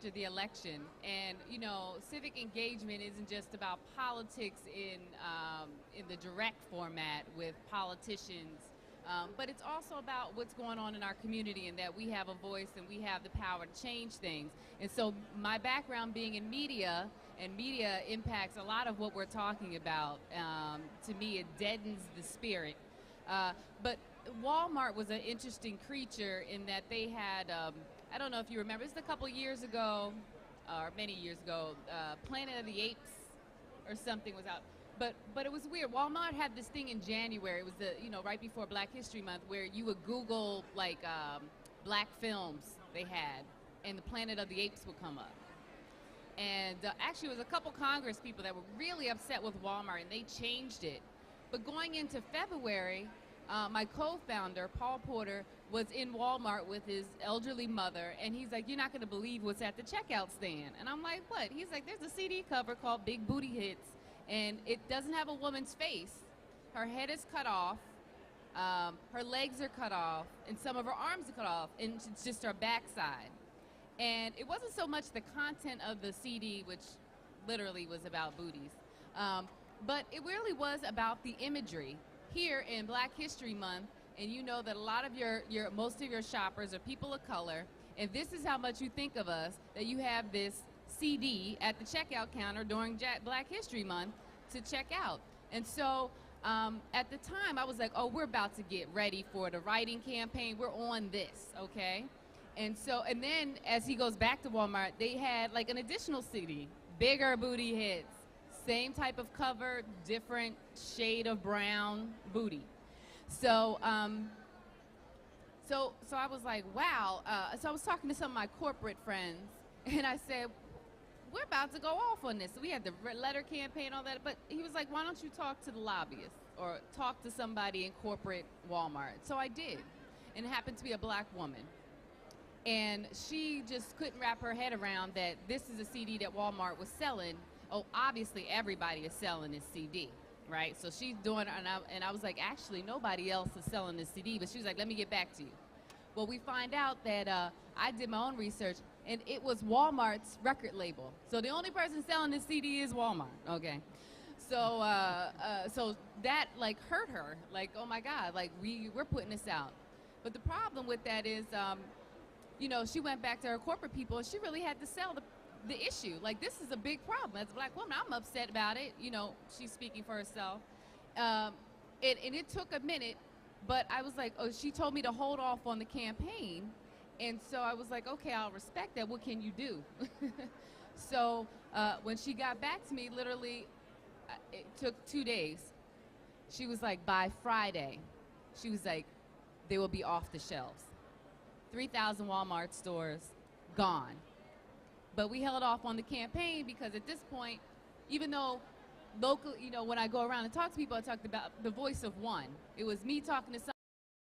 after the election, and you know, civic engagement isn't just about politics in the direct format with politicians, but it's also about what's going on in our community, and that we have a voice and we have the power to change things. And so my background being in media, and media impacts a lot of what we're talking about. To me, it deadens the spirit. But Walmart was an interesting creature in that they had, I don't know if you remember, this was a couple years ago, or many years ago, Planet of the Apes or something was out. But it was weird. Walmart had this thing in January. It was right before Black History Month, where you would Google like black films they had, and the Planet of the Apes would come up. And actually, it was a couple Congress people that were really upset with Walmart, and they changed it. But going into February, my co-founder, Paul Porter, was in Walmart with his elderly mother, and he's like, "You're not going to believe what's at the checkout stand." And I'm like, "What?" He's like, "There's a CD cover called Big Booty Hits, and it doesn't have a woman's face. Her head is cut off, her legs are cut off, and some of her arms are cut off, and it's just her backside." And it wasn't so much the content of the CD, which literally was about booties, but it really was about the imagery. Here in Black History Month, and you know that a lot of most of your shoppers are people of color, and this is how much you think of us, that you have this CD at the checkout counter during Black History Month to check out. And so at the time, I was like, oh, we're about to get ready for the writing campaign. We're on this, okay? And then as he goes back to Walmart, they had like an additional CD, Bigger Booty Hits. Same type of cover, different shade of brown booty. So so I was like, wow. So I was talking to some of my corporate friends, and I said, we're about to go off on this. So we had the letter campaign, all that, but he was like, why don't you talk to the lobbyists or talk to somebody in corporate Walmart? So I did, and it happened to be a black woman. And she just couldn't wrap her head around that this is a CD that Walmart was selling. Oh, obviously everybody is selling this CD, right? So she's doing, and I was like, actually, nobody else is selling this CD, but she was like, let me get back to you. Well, we find out that I did my own research, and it was Walmart's record label. So the only person selling this CD is Walmart, okay? So so that like hurt her, like, oh my God, like we're putting this out. But the problem with that is, she went back to her corporate people, and she really had to sell the issue. Like, this is a big problem. As a black woman, I'm upset about it. She's speaking for herself. And it took a minute, but I was like, oh, she told me to hold off on the campaign. And so I was like, okay, I'll respect that. What can you do? So when she got back to me, literally, it took 2 days. She was like, by Friday, she was like, they will be off the shelves. 3,000 Walmart stores, gone. But we held off on the campaign because at this point, even though local, when I go around and talk to people, I talked about the voice of one. It was me talking to